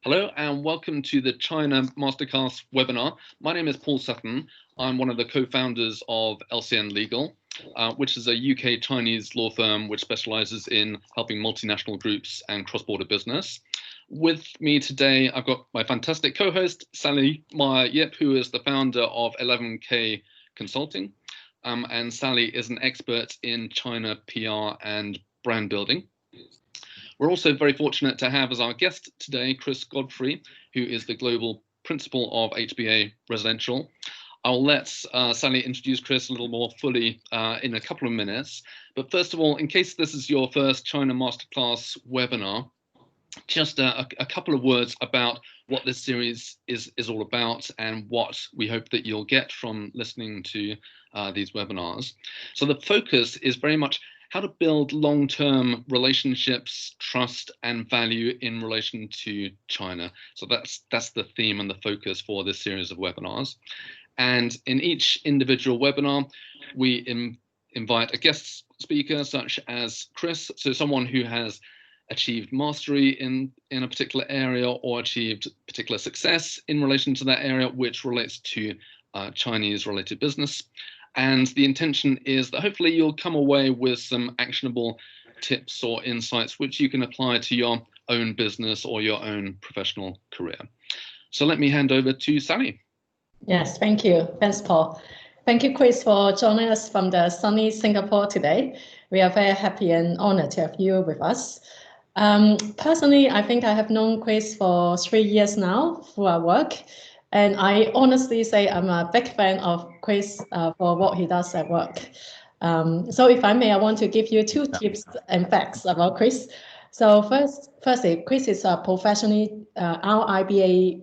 Hello and welcome to the China Masterclass webinar. My name is Paul Sutton. I'm one of the co-founders of LCN Legal, which is a UK Chinese law firm which specializes in helping multinational groups and cross-border business. With me today, I've got my fantastic co-host, Sally Meyer-Yip, who is the founder of 11K Consulting. And Sally is an expert in China PR and brand building. We're also very fortunate to have as our guest today, Chris Godfrey, who is the global principal of HBA Residential. I'll let Sally introduce Chris a little more fully in a couple of minutes. But first of all, in case this is your first China Masterclass webinar, just a couple of words about what this series is all about and what we hope that you'll get from listening to these webinars. So the focus is very much how to build long-term relationships, trust, and value in relation to China. So that's the theme and the focus for this series of webinars. And in each individual webinar, we invite a guest speaker such as Chris, so someone who has achieved mastery in a particular area or achieved particular success in relation to that area, which relates to Chinese-related business. And the intention is that hopefully you'll come away with some actionable tips or insights which you can apply to your own business or your own professional career. So let me hand over to Sally. Yes, thank you. Thanks, Paul. Thank you, Chris, for joining us from the sunny Singapore today. We are very happy and honored to have you with us. Personally, I think I have known Chris for 3 years now through our work. And I honestly say I'm a big fan of Chris for what he does at work. So if I may, I want to give you 2 tips and facts about Chris. So firstly, Chris is a professionally RIBA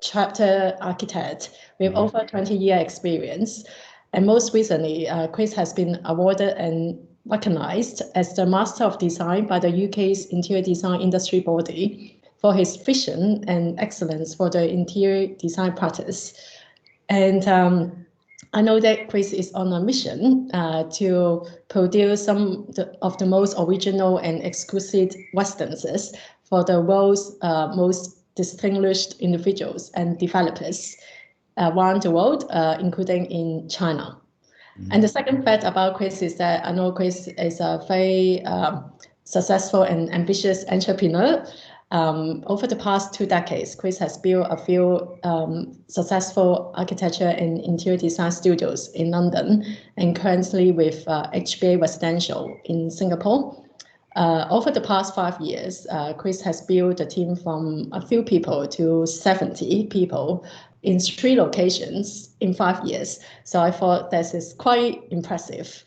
chapter architect with over 20-year experience. And most recently, Chris has been awarded and recognized as the Master of Design by the UK's Interior Design Industry Body for his vision and excellence for the interior design practice. And I know that Chris is on a mission to produce some of the most original and exquisite Westerns for the world's most distinguished individuals and developers around the world, including in China. And the second fact about Chris is that I know Chris is a very successful and ambitious entrepreneur. Over the past 2 decades, Chris has built a few successful architecture and interior design studios in London and currently with HBA Residential in Singapore. Over the past 5 years, Chris has built a team from a few people to 70 people in 3 locations in 5 years. So I thought this is quite impressive.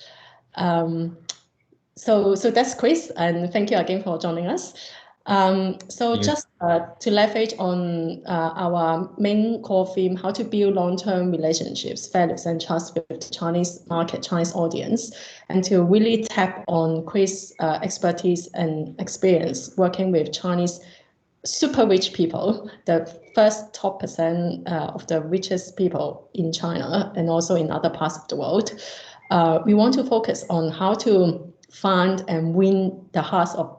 So that's Chris, and thank you again for joining us. Just to leverage on our main core theme, how to build long-term relationships, values, and trust with the Chinese market, Chinese audience, and to really tap on Chris' expertise and experience working with Chinese super rich people, the first top % of the richest people in China and also in other parts of the world. We want to focus on how to find and win the hearts of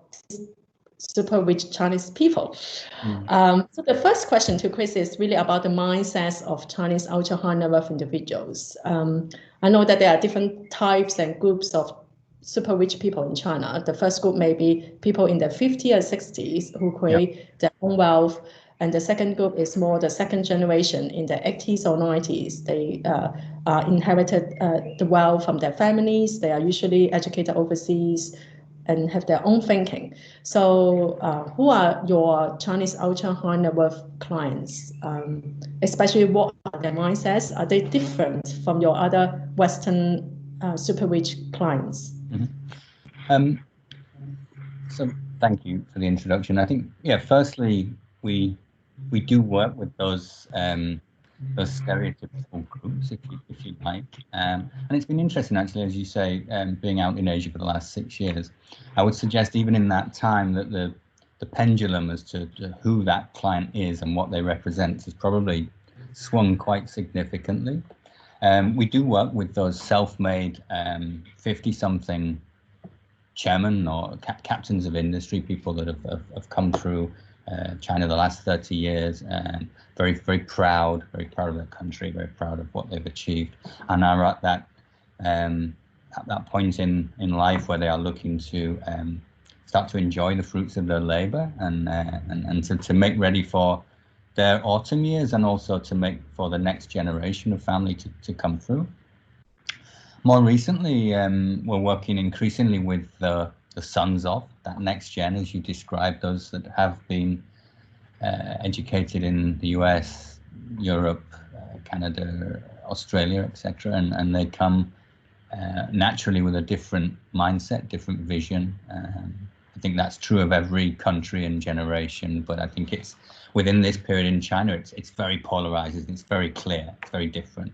super rich Chinese people. So the first question to Chris is really about the mindsets of Chinese ultra high net worth individuals. I know that there are different types and groups of super rich people in China. The first group may be people in their 50s or 60s who create their own wealth. And the second group is more the second generation in their 80s or 90s. They inherited the wealth from their families. They are usually educated overseas and have their own thinking. So who are your Chinese ultra high net worth clients? Especially what are their mindsets? Are they different from your other Western super rich clients? So thank you for the introduction. I think, firstly, we do work with those stereotypical groups, if you like, and it's been interesting actually, as you say, being out in Asia for the last 6 years. I would suggest even in that time that the pendulum as to who that client is and what they represent has probably swung quite significantly. We do work with those self-made 50-something chairmen or captains of industry, people that have come through China the last 30 years, and very proud of their country, very proud of what they've achieved, and are at that point in life where they are looking to start to enjoy the fruits of their labor, and to make ready for their autumn years, and also to make for the next generation of family to come through. More recently, we're working increasingly with the sons of that next gen, as you described, those that have been educated in the US, Europe, Canada, Australia, etc., and they come naturally with a different mindset, different vision. I think that's true of every country and generation, but I think it's within this period in China, it's very polarized, it's very clear, it's very different.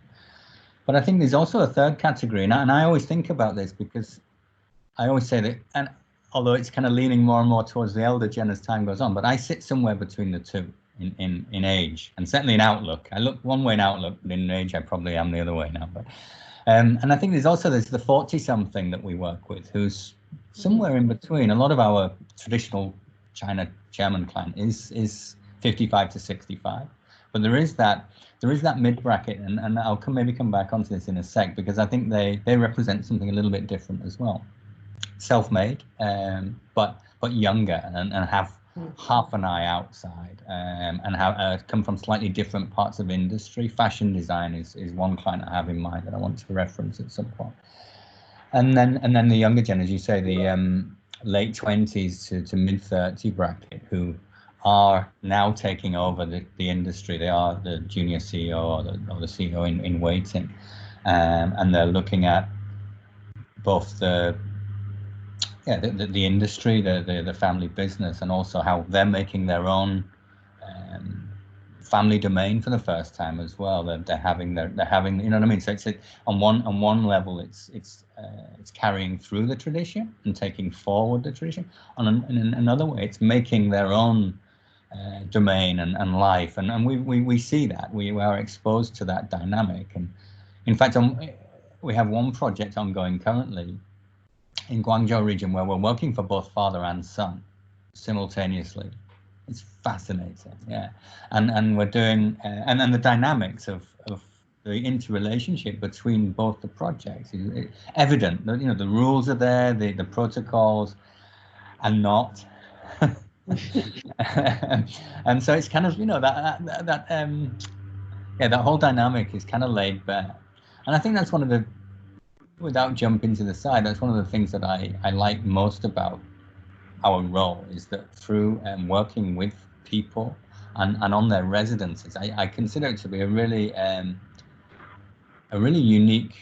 But I think there's also a third category, and I always think about this because I always say that, and although it's kind of leaning more and more towards the elder gen as time goes on, but I sit somewhere between the two in age, and certainly in outlook. I look one way in outlook, but in age I probably am the other way now. But and I think there's the 40-something that we work with, who's somewhere in between. A lot of our traditional China German client is 55 to 65, but there is that mid bracket, and I'll maybe come back onto this in a sec, because I think they represent something a little bit different as well. Self-made, but younger, and have half an eye outside, and have come from slightly different parts of industry. Fashion design is one client I have in mind that I want to reference at some point. And then the younger gen, as you say, the late 20s to mid 30 bracket, who are now taking over the industry. They are the junior CEO or the CEO in waiting, and they're looking at both the industry, the family business, and also how they're making their own family domain for the first time as well. They're having you know what I mean. So it's on one level it's carrying through the tradition and taking forward the tradition. In another way, it's making their own domain and life, and we see that we are exposed to that dynamic. And in fact, we have one project ongoing currently in Guangzhou region where we're working for both father and son simultaneously. It's fascinating, yeah. And we're doing and the dynamics of the interrelationship between both the projects is evident. You know, the rules are there, the protocols are not. And so it's kind of, you know, that whole dynamic is kind of laid bare. And I think that's one of the, without jumping to the side, that's one of the things that I like most about our role, is that through working with people and on their residences, I consider it to be a really unique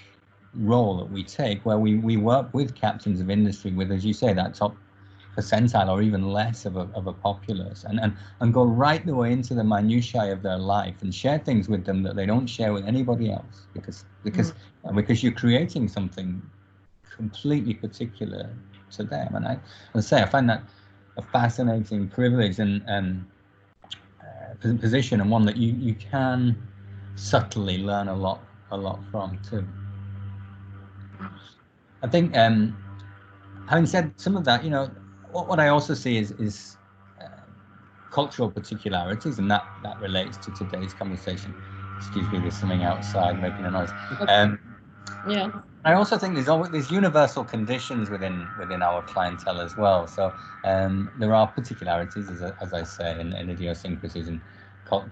role that we take, where we work with captains of industry with, as you say, that top percentile or even less of a populace, and go right the way into the minutiae of their life and share things with them that they don't share with anybody else, because you're creating something completely particular to them. And I find that a fascinating privilege and position, and one that you can subtly learn a lot from too. I think having said some of that, you know, what I also see is cultural particularities, and that relates to today's conversation. Excuse me, there's something outside making a noise. Yeah. I also think there's universal conditions within our clientele as well. So there are particularities, as I say, and idiosyncrasies and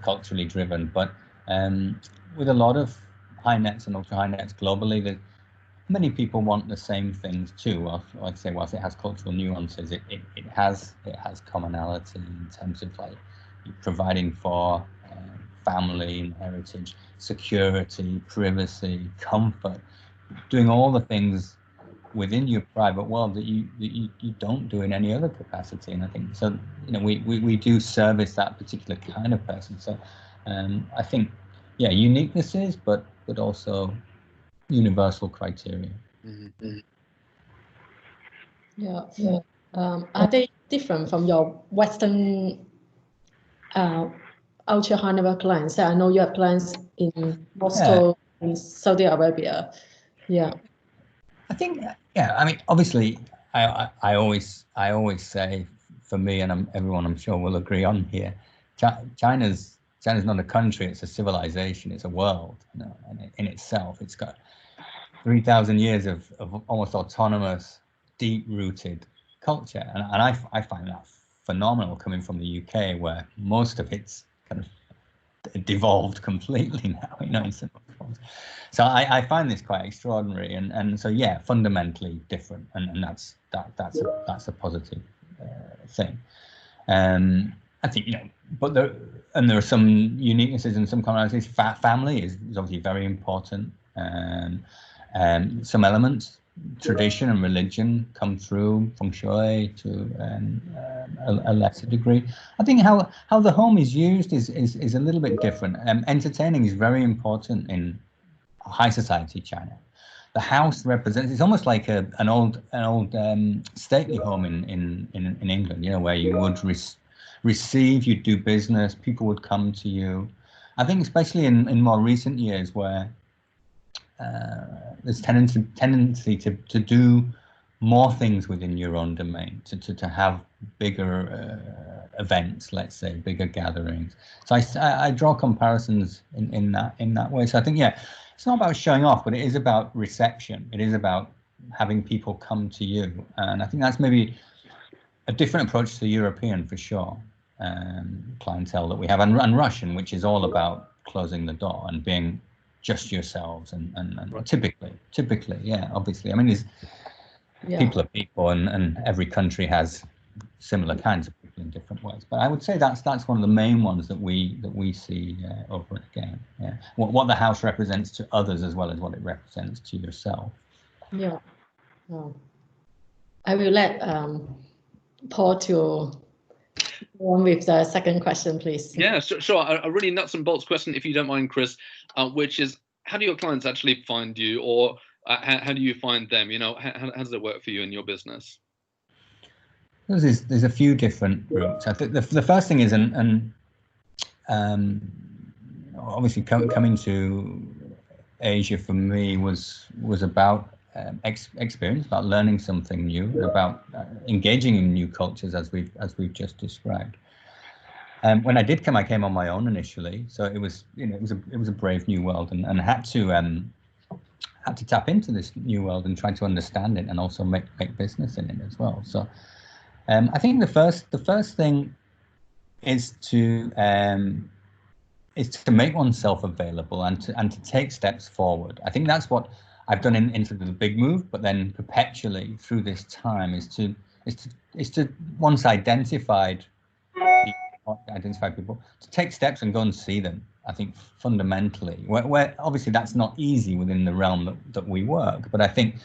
culturally driven. But with a lot of high nets and ultra high nets globally, many people want the same things too. Well, like I say, whilst it has cultural nuances, it has commonality in terms of like providing for family and heritage, security, privacy, comfort, doing all the things within your private world that you don't do in any other capacity. And I think so, you know, we do service that particular kind of person. So I think, yeah, uniquenesses, but also universal criteria. Mm-hmm. Yeah. Are they different from your Western ultra high net worth clients? I know you have clients in Moscow, in Saudi Arabia. Yeah. I think, yeah. I mean, obviously, I always say for me, and everyone I'm sure will agree on here, China's not a country, it's a civilization, it's a world, you know, and in itself. It's got 3,000 years of almost autonomous, deep-rooted culture, and I find that phenomenal coming from the UK, where most of it's kind of devolved completely now, you know, in some forms. So I find this quite extraordinary, and so yeah, fundamentally different, and that's a positive thing. I think, you know, but there are some uniquenesses and some commonalities. Family is obviously very important. Some elements, tradition and religion, come through feng shui to a lesser degree. I think how the home is used is a little bit different. Entertaining is very important in high society China. The house represents, it's almost like an old stately home in England, you know, where you would receive, you'd do business, people would come to you. I think especially in more recent years, where there's tendency to do more things within your own domain, to have bigger events, let's say, bigger gatherings. So I draw comparisons in that way. So I think, yeah, it's not about showing off, but it is about reception. It is about having people come to you, and I think that's maybe a different approach to the European, for sure, clientele that we have, and Russian, which is all about closing the door and being just yourselves, and right. typically, yeah, obviously. I mean, people are people, and every country has similar kinds of people in different ways. But I would say that's one of the main ones that we see over and again. Yeah, what the house represents to others as well as what it represents to yourself. Yeah. I will let Paul to go on with the second question, please. Yeah, sure. A really nuts and bolts question, if you don't mind, Chris, which is, how do your clients actually find you, or how do you find them? You know, how does it work for you in your business? There's a few different routes. I think the first thing is, obviously coming to Asia for me was about experience, about learning something new, about engaging in new cultures, as we've just described. When I did come, I came on my own initially, so it was a brave new world, and had to tap into this new world and try to understand it, and also make business in it as well. So I think the first thing is to make oneself available and to take steps forward. I think that's what I've done into the big move, but then perpetually through this time is to once identified people, to take steps and go and see them. I think fundamentally, where obviously that's not easy within the realm that we work, but I think,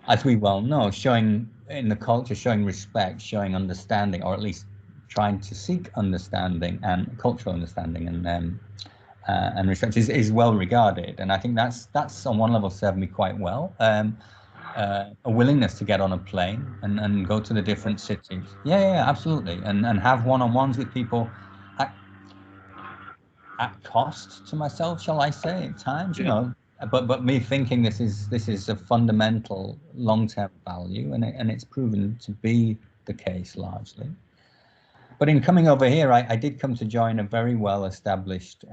as we well know, showing in the culture, showing respect, showing understanding, or at least trying to seek understanding and cultural understanding and respect is well regarded, and I think that's on one level served me quite well. A willingness to get on a plane and go to the different cities. Yeah, absolutely, and have one-on-ones with people at cost to myself, shall I say, at times, you know. But me thinking this is a fundamental long-term value, and it's proven to be the case largely. But in coming over here, I did come to join a very well-established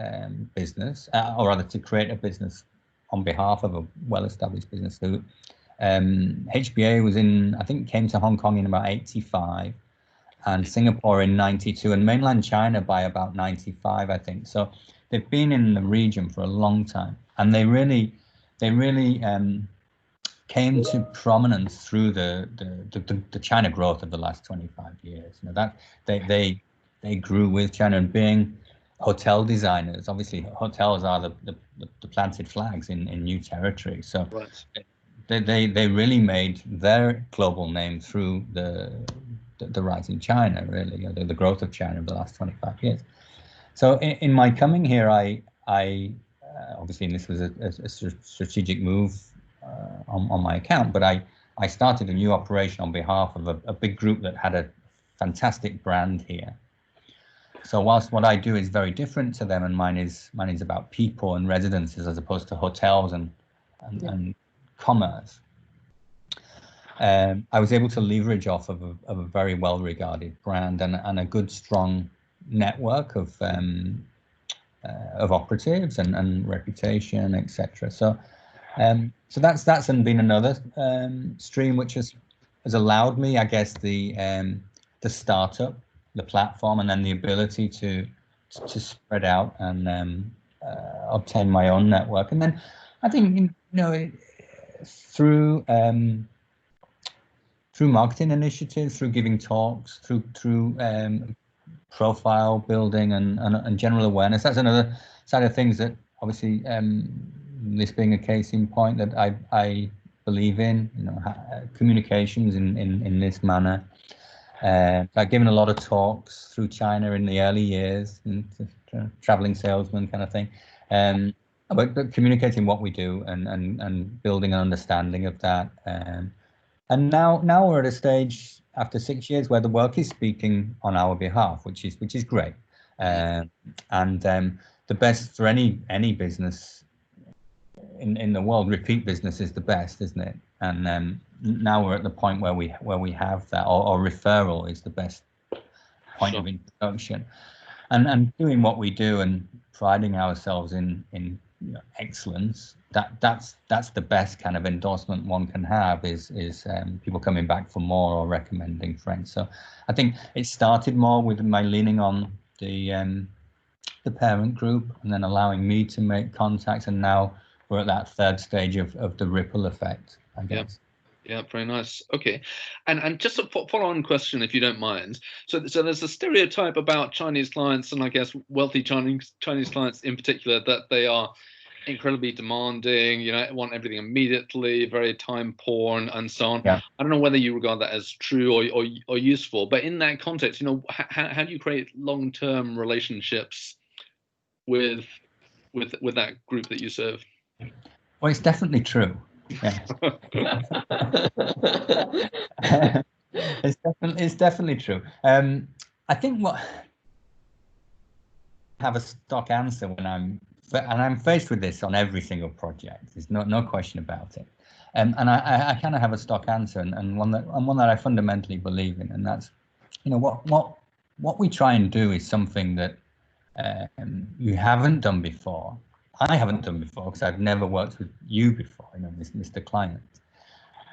business, or rather to create a business on behalf of a well-established business. So HBA I think came to Hong Kong in about 85, and Singapore in 92, and mainland China by about 95, I think. So they've been in the region for a long time, and they really came to prominence through the China growth of the last 25 years. You know, that they grew with China, and being hotel designers, obviously hotels are the planted flags in new territory. So right. They really made their global name through the rise in China, really, you know, the growth of China over the last 25 years. So in my coming here, I obviously, and this was a strategic move on my account, but I started a new operation on behalf of a big group that had a fantastic brand here. So whilst what I do is very different to them, and mine is about people and residences as opposed to hotels and commerce, I was able to leverage off of a very well-regarded brand and a good, strong network of operatives and reputation, etc. So that's been another stream which has allowed me, I guess, the startup, the platform, and then the ability to spread out and obtain my own network. And then I think through marketing initiatives, through giving talks, through profile building and general awareness. That's another side of things that obviously, this being a case in point, that I believe in, communications in this manner. I've given a lot of talks through China in the early years, and traveling salesman kind of thing, but communicating what we do and building an understanding of that. And now we're at a stage after 6 years where the work is speaking on our behalf, which is great. And the best for any business in the world, repeat business is the best, isn't it? And now we're at the point where we have that, or referral is the best point of introduction, and doing what we do and priding ourselves in excellence. That's the best kind of endorsement one can have is people coming back for more or recommending friends. So I think it started more with my leaning on the parent group and then allowing me to make contacts, and now we're at that third stage of the ripple effect, I guess. Yeah, very nice. Okay, and just a follow-on question, if you don't mind. So there's a stereotype about Chinese clients, and I guess wealthy Chinese clients in particular, that they are incredibly demanding, want everything immediately, very time poor, and so on. Yeah. I don't know whether you regard that as true or useful, but in that context, how do you create long-term relationships with that group that you serve? Well, it's definitely true. Yeah. It's definitely true. I think I have a stock answer when I'm faced with this on every single project. There's no question about it. And I kind of have a stock answer, and one that I fundamentally believe in, and that's what we try and do is something that you haven't done before. I haven't done before because I've never worked with you before, Mr. Client.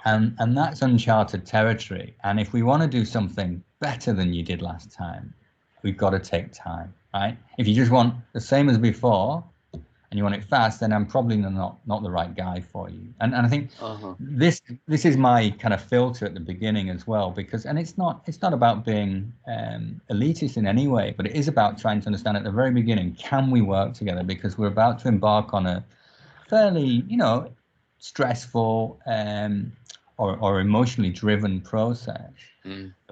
And that's uncharted territory. And if we want to do something better than you did last time, we've got to take time, right? If you just want the same as before and you want it fast, then I'm probably not the right guy for you. And I think this is my kind of filter at the beginning as well, because, and it's not about being elitist in any way, but it is about trying to understand at the very beginning, can we work together? Because we're about to embark on a fairly, stressful or emotionally driven process.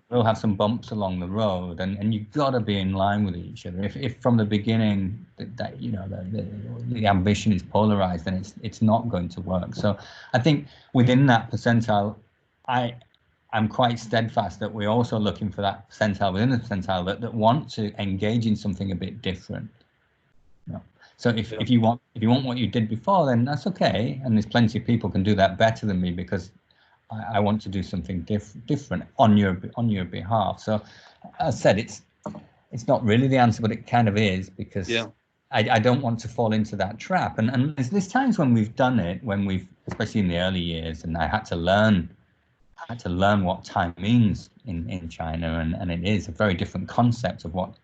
We'll have some bumps along the road, and you've got to be in line with each other. If from the beginning that the ambition is polarized, then it's not going to work. So I think within that percentile, I'm quite steadfast that we're also looking for that percentile within the percentile that want to engage in something a bit different. So if you want what you did before, then that's okay, and there's plenty of people can do that better than me, because I want to do something different on your behalf. So, as I said, it's not really the answer, but it kind of is, because I don't want to fall into that trap. And there's times when we've done it, especially in the early years, and I had to learn what time means in China, and it is a very different concept of what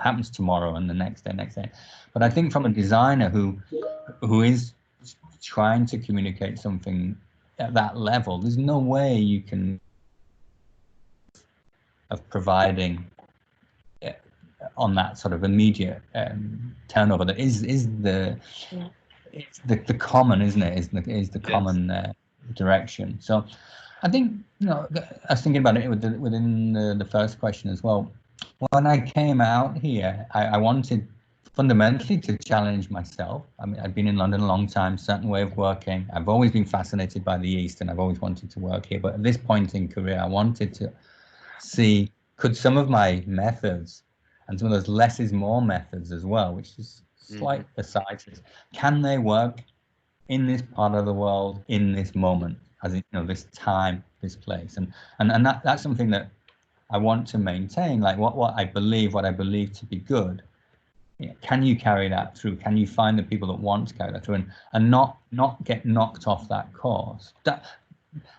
happens tomorrow and the next day. But I think from a designer who is trying to communicate something at that level, there's no way you can of providing on that sort of immediate turnover that is the common, isn't it? Is the common direction. So I think I was thinking about it within the first question as well. When I came out here, I wanted fundamentally to challenge myself. I mean, I've been in London a long time, certain way of working. I've always been fascinated by the East, and I've always wanted to work here. But at this point in career, I wanted to see, could some of my methods and some of those less is more methods as well, which is slight aside, can they work in this part of the world in this moment? as in, you know, this time, this place, and that's something that I want to maintain. Like what I believe to be good. Yeah, can you carry that through? Can you find the people that want to carry that through, and not get knocked off that course? That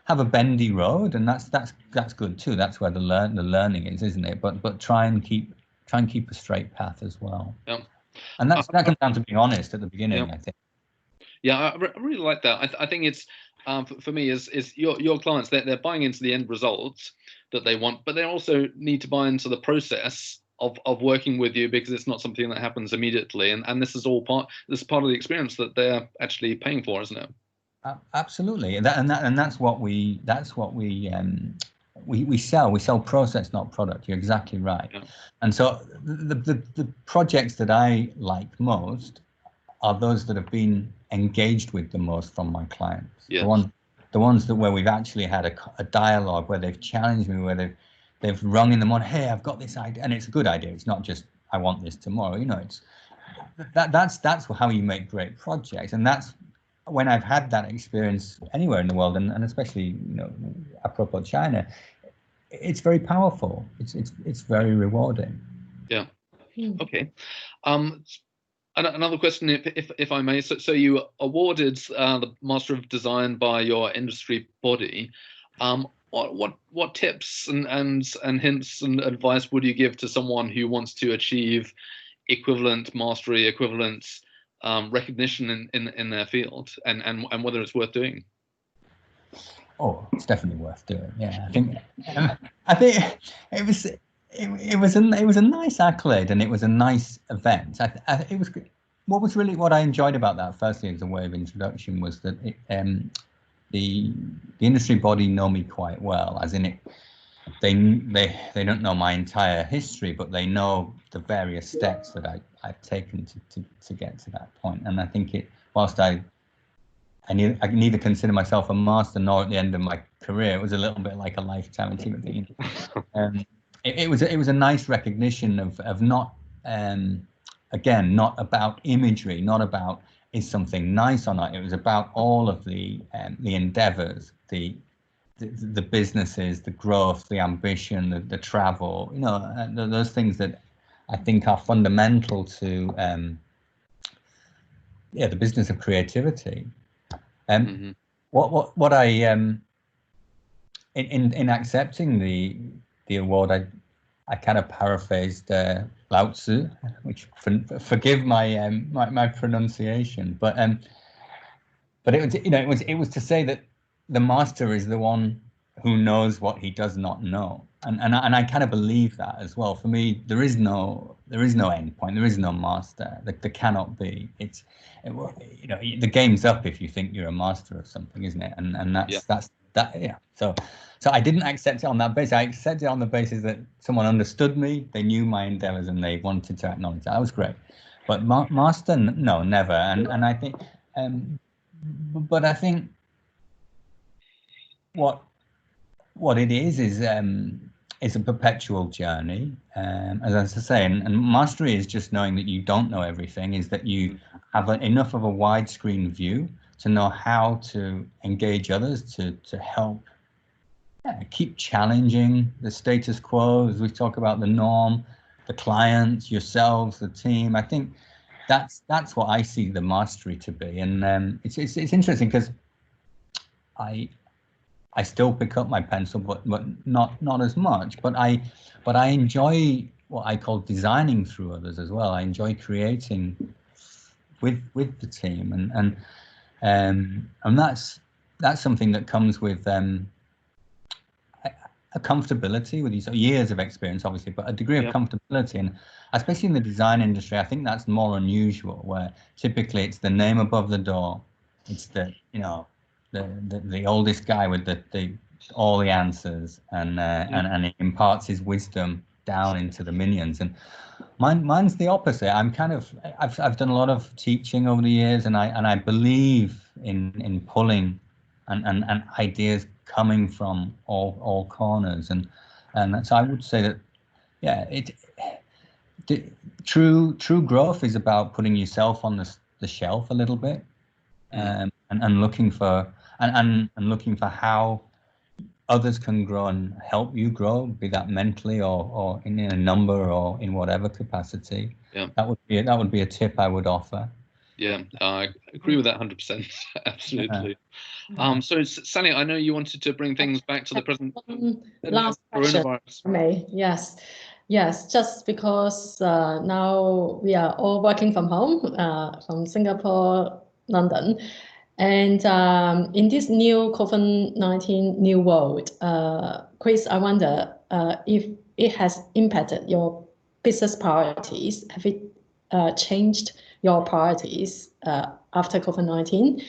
have a bendy road, and that's good too. That's where the learning is, isn't it? But try and keep a straight path as well. Yeah. And that comes down to being honest at the beginning, Yeah. I think. Yeah, I really like that. I think it's for me is your clients, they're buying into the end results that they want, but they also need to buy into the process of working with you, because it's not something that happens immediately, and this is part of the experience that they're actually paying for, isn't it? Absolutely, and that's what we sell. We sell process, not product. You're exactly right. Yeah. And so the projects that I like most are those that have been engaged with the most from my clients. Yes. The ones where we've actually had a dialogue, where they've challenged me, where they've rung in the morning, hey, I've got this idea, and it's a good idea. It's not just I want this tomorrow. You know, it's that's how you make great projects, and that's when I've had that experience anywhere in the world, and especially, you know, apropos China, it's very powerful. It's very rewarding. Yeah. Okay. Another question, if I may. So you awarded the Master of Design by your industry body. What tips and hints and advice would you give to someone who wants to achieve equivalent mastery, equivalent recognition in their field, and whether it's worth doing? Oh, it's definitely worth doing. Yeah, I think it was a nice accolade, and it was a nice event. It was what I enjoyed about that. Firstly, as a way of introduction, was that the industry body know me quite well, as in it. They don't know my entire history, but they know the various steps that I've taken to get to that point. And I think whilst I neither consider myself a master nor at the end of my career, it was a little bit like a lifetime achievement thing. It was a nice recognition of not, again, not about imagery, not about is something nice or not. It was about all of the endeavors, the businesses, the growth, the ambition, the travel, you know, those things that I think are fundamental to the business of creativity. What I in accepting the award, I kind of paraphrased Lao Tzu, which forgive my my pronunciation, but it was, you know, it was to say that the master is the one who knows what he does not know, and I kind of believe that as well. For me, there is no end point. There is no master. There cannot be. You know, the game's up if you think you're a master of something, isn't it? And that's that. Yeah. So I didn't accept it on that basis. I accepted it on the basis that someone understood me, they knew my endeavors, and they wanted to acknowledge that. That was great. But master, no, never. And I think, but I think what it is a perpetual journey, as I say, and mastery is just knowing that you don't know everything, is that you have enough of a widescreen view to know how to engage others, to help keep challenging the status quo, as we talk about the norm, the clients, yourselves, the team. I think that's what I see the mastery to be. And it's interesting because I still pick up my pencil, but not as much. But I enjoy what I call designing through others as well. I enjoy creating with the team, and that's something that comes with a comfortability with these years of experience, obviously, but a degree of comfortability, and especially in the design industry, I think that's more unusual. Where typically it's the name above the door, it's the the oldest guy with all the answers, and he imparts his wisdom down into the minions. And mine's the opposite. I'm kind of I've done a lot of teaching over the years, and I believe in pulling and ideas coming from all corners, and so I would say that true growth is about putting yourself on the shelf a little bit, and looking for and looking for how others can grow and help you grow, be that mentally or in a number or in whatever capacity. Yeah, that would be a tip I would offer. Yeah, I agree with that 100%. Absolutely. So Sally, I know you wanted to bring things back to the present. Last question. Yes, just because now we are all working from home, from Singapore, London, and in this new COVID-19 new world, Chris, I wonder if it has impacted your business priorities. Have it changed your priorities after COVID-19,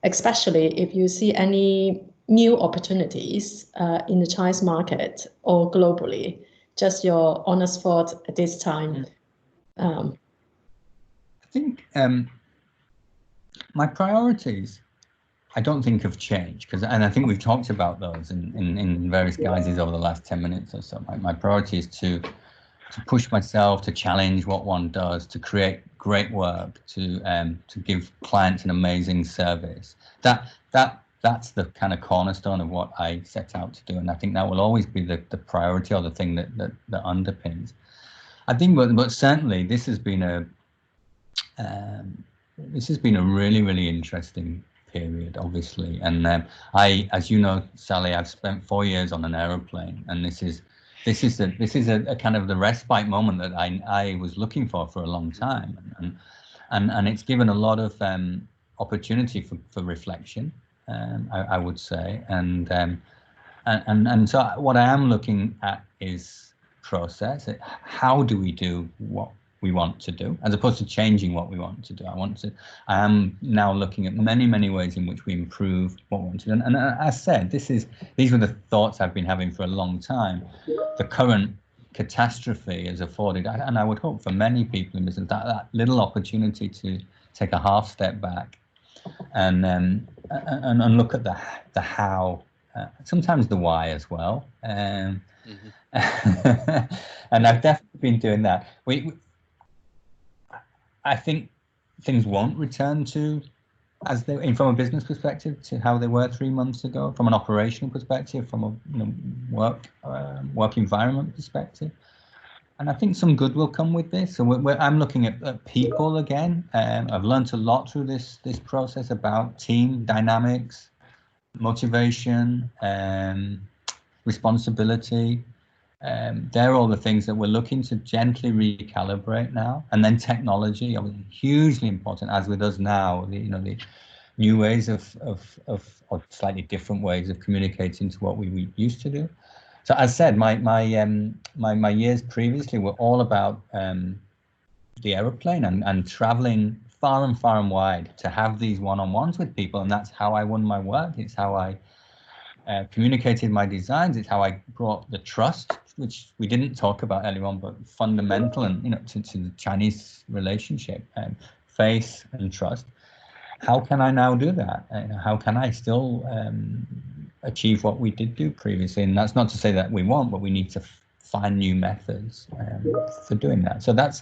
especially if you see any new opportunities in the Chinese market or globally? Just your honest thought at this time. I think my priorities, I don't think have changed, and I think we've talked about those in various guises over the last 10 minutes or so. My priority is to push myself, to challenge what one does, to create great work, to give clients an amazing service. That's the kind of cornerstone of what I set out to do, and I think that will always be the priority or the thing that underpins. I think, but certainly this has been a really, really interesting period, obviously, and as you know, Sally, I've spent 4 years on an aeroplane, and this is a kind of the respite moment that I was looking for a long time, and it's given a lot of opportunity for reflection, I would say, and so what I am looking at is process. How do we do what we want to do, as opposed to changing what we want to do? I am now looking at many ways in which we improve what we want to do. And as I said, these were the thoughts I've been having for a long time. The current catastrophe has afforded, and I would hope for many people in business, that little opportunity to take a half step back and look at the how, sometimes the why as well. And I've definitely been doing that. I think things won't return to from a business perspective to how they were 3 months ago, from an operational perspective, from a work environment perspective. And I think some good will come with this. So I'm looking at people again. I've learned a lot through this process about team dynamics, motivation, responsibility. They're all the things that we're looking to gently recalibrate now. And then technology, hugely important, as with us now. The new ways or slightly different ways of communicating to what we used to do. So as said, my years previously were all about the aeroplane and traveling far and wide to have these one-on-ones with people, and that's how I won my work. It's how I communicated my designs. It's how I brought the trust, which we didn't talk about earlier on, but fundamental and to the Chinese relationship, faith and trust. How can I now do that? How can I still achieve what we did do previously? And that's not to say that we won't, but we need to find new methods for doing that. So that's,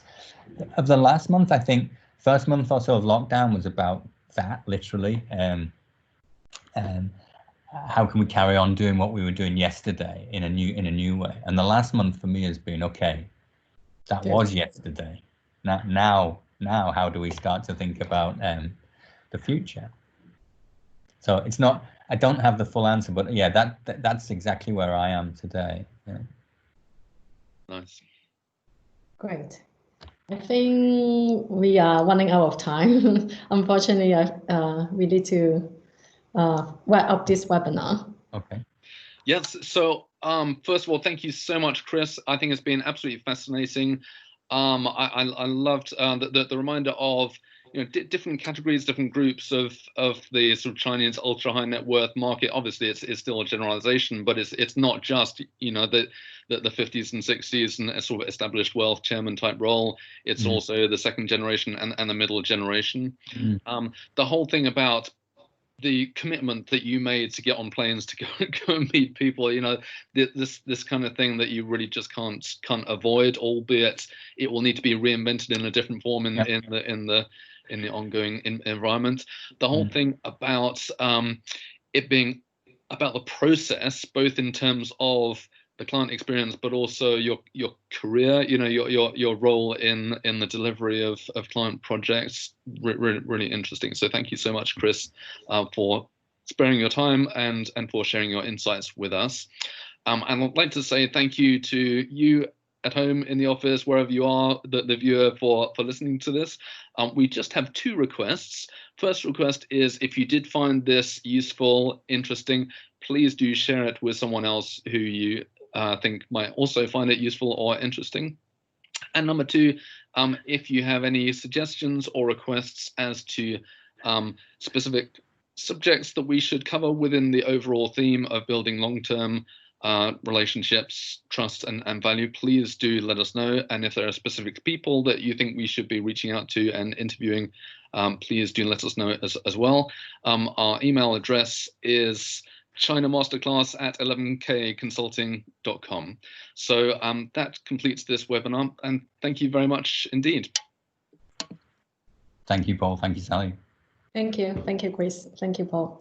of the last month, I think first month or so of lockdown was about that, literally. How can we carry on doing what we were doing yesterday in a new way? And the last month for me has been, okay, that was yesterday. Now how do we start to think about the future? So it's not, I don't have the full answer, but yeah, that's exactly where I am today. Yeah. Nice. Great. I think we are running out of time. Unfortunately, we need to wrap up this webinar. Okay. Yes. So first of all, thank you so much, Chris. I think it's been absolutely fascinating. I loved the reminder of different categories, different groups of the sort of Chinese ultra high net worth market. Obviously, it's still a generalization, but it's not just the 50s and 60s and a sort of established wealth chairman type role. It's also the second generation and the middle generation. The whole thing about the commitment that you made to get on planes to go and meet people, this kind of thing that you really just can't avoid, albeit it will need to be reinvented in a different form in the ongoing environment. The whole thing about it being about the process, both in terms of the client experience, but also your career, your role in the delivery of client projects. Really interesting. So thank you so much, Chris, for sparing your time and for sharing your insights with us. And I'd like to say thank you to you at home, in the office, wherever you are, the viewer, for listening to this. We just have 2 requests. First request is, if you did find this useful, interesting, please do share it with someone else who you think might also find it useful or interesting. And number 2, if you have any suggestions or requests as to specific subjects that we should cover within the overall theme of building long-term relationships, trust, and value, please do let us know. And if there are specific people that you think we should be reaching out to and interviewing, please do let us know as well. Our email address is chinamasterclass@11kconsulting.com. So that completes this webinar, and thank you very much indeed. Thank you, Paul. Thank you, Sally. Thank you, Chris. Thank you, Paul.